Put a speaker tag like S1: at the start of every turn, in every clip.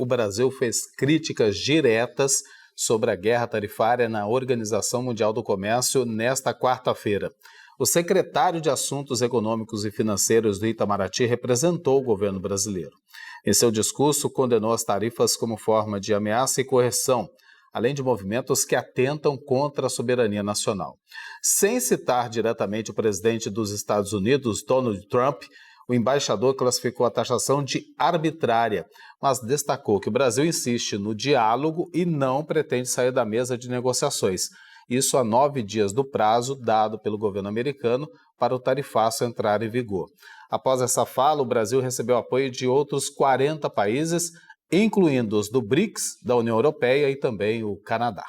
S1: o Brasil fez críticas diretas sobre a guerra tarifária na Organização Mundial do Comércio nesta quarta-feira. O secretário de Assuntos Econômicos e Financeiros do Itamaraty representou o governo brasileiro. Em seu discurso, condenou as tarifas como forma de ameaça e coerção, além de movimentos que atentam contra a soberania nacional. Sem citar diretamente o presidente dos Estados Unidos, Donald Trump, o embaixador classificou a taxação de arbitrária, mas destacou que o Brasil insiste no diálogo e não pretende sair da mesa de negociações. Isso a 9 dias do prazo dado pelo governo americano para o tarifaço entrar em vigor. Após essa fala, o Brasil recebeu apoio de outros 40 países, incluindo os do BRICS, da União Europeia e também o Canadá.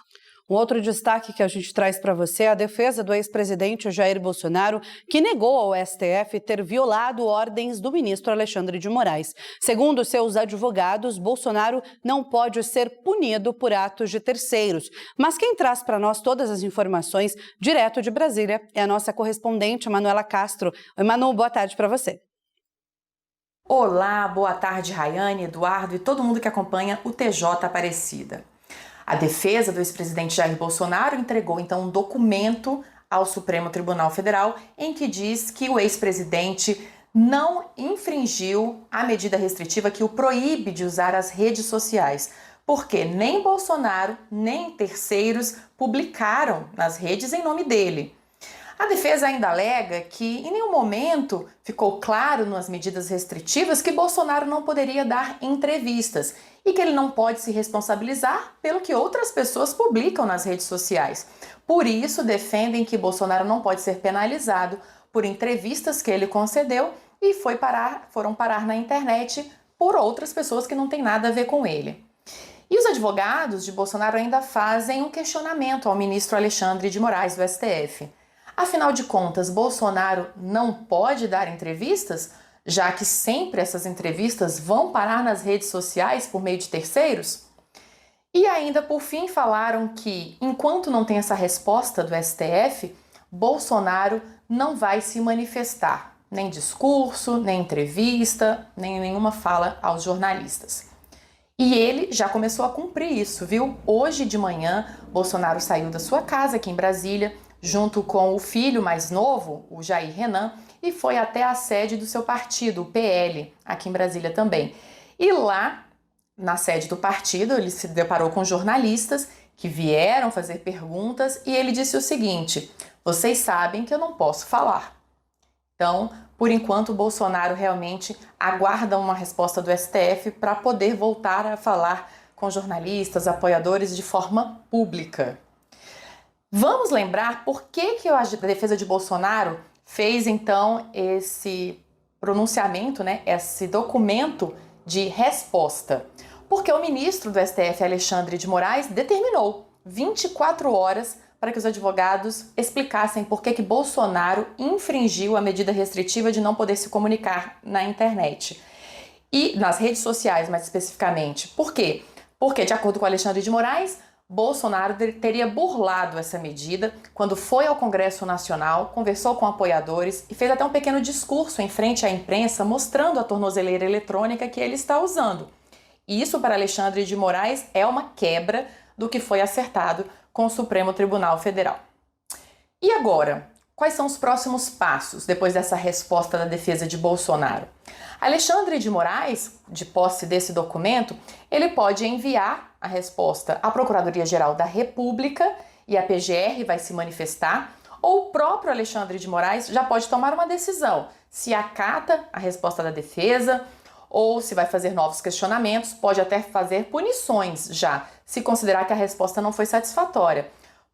S2: Um outro destaque que a gente traz para você é a defesa do ex-presidente Jair Bolsonaro, que negou ao STF ter violado ordens do ministro Alexandre de Moraes. Segundo seus advogados, Bolsonaro não pode ser punido por atos de terceiros. Mas quem traz para nós todas as informações direto de Brasília é a nossa correspondente, Manuela Castro. Oi, Manu, boa tarde para você.
S3: Olá, boa tarde, Rayane, Eduardo e todo mundo que acompanha o TJ Aparecida. A defesa do ex-presidente Jair Bolsonaro entregou então um documento ao Supremo Tribunal Federal em que diz que o ex-presidente não infringiu a medida restritiva que o proíbe de usar as redes sociais, porque nem Bolsonaro nem terceiros publicaram nas redes em nome dele. A defesa ainda alega que em nenhum momento ficou claro nas medidas restritivas que Bolsonaro não poderia dar entrevistas e que ele não pode se responsabilizar pelo que outras pessoas publicam nas redes sociais. Por isso, defendem que Bolsonaro não pode ser penalizado por entrevistas que ele concedeu e foram parar na internet por outras pessoas que não têm nada a ver com ele. E os advogados de Bolsonaro ainda fazem um questionamento ao ministro Alexandre de Moraes, do STF. Afinal de contas, Bolsonaro não pode dar entrevistas, já que sempre essas entrevistas vão parar nas redes sociais por meio de terceiros? E ainda, por fim, falaram que, enquanto não tem essa resposta do STF, Bolsonaro não vai se manifestar, nem discurso, nem entrevista, nem nenhuma fala aos jornalistas. E ele já começou a cumprir isso, viu? Hoje de manhã, Bolsonaro saiu da sua casa aqui em Brasília, junto com o filho mais novo, o Jair Renan, e foi até a sede do seu partido, o PL, aqui em Brasília também. E lá, na sede do partido, ele se deparou com jornalistas que vieram fazer perguntas e ele disse o seguinte: vocês sabem que eu não posso falar. Então, por enquanto, o Bolsonaro realmente aguarda uma resposta do STF para poder voltar a falar com jornalistas, apoiadores de forma pública. Vamos lembrar por que a defesa de Bolsonaro fez então esse pronunciamento, esse documento de resposta. Porque o ministro do STF, Alexandre de Moraes, determinou 24 horas para que os advogados explicassem por que Bolsonaro infringiu a medida restritiva de não poder se comunicar na internet. E nas redes sociais, mais especificamente. Por quê? Porque, de acordo com Alexandre de Moraes, Bolsonaro teria burlado essa medida quando foi ao Congresso Nacional, conversou com apoiadores e fez até um pequeno discurso em frente à imprensa mostrando a tornozeleira eletrônica que ele está usando. E isso, para Alexandre de Moraes, é uma quebra do que foi acertado com o Supremo Tribunal Federal. E agora, quais são os próximos passos depois dessa resposta da defesa de Bolsonaro? Alexandre de Moraes, de posse desse documento, ele pode enviar a resposta à Procuradoria-Geral da República e a PGR vai se manifestar, ou o próprio Alexandre de Moraes já pode tomar uma decisão, se acata a resposta da defesa ou se vai fazer novos questionamentos, pode até fazer punições já, se considerar que a resposta não foi satisfatória.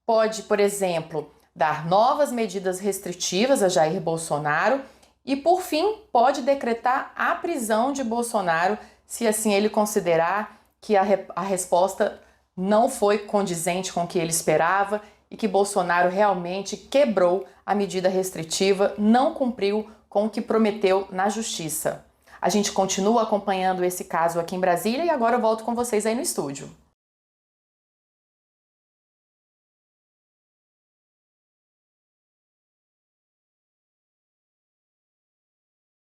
S3: Pode, por exemplo, dar novas medidas restritivas a Jair Bolsonaro e, por fim, pode decretar a prisão de Bolsonaro se assim ele considerar que a resposta não foi condizente com o que ele esperava e que Bolsonaro realmente quebrou a medida restritiva, não cumpriu com o que prometeu na justiça. A gente continua acompanhando esse caso aqui em Brasília e agora eu volto com vocês aí no estúdio.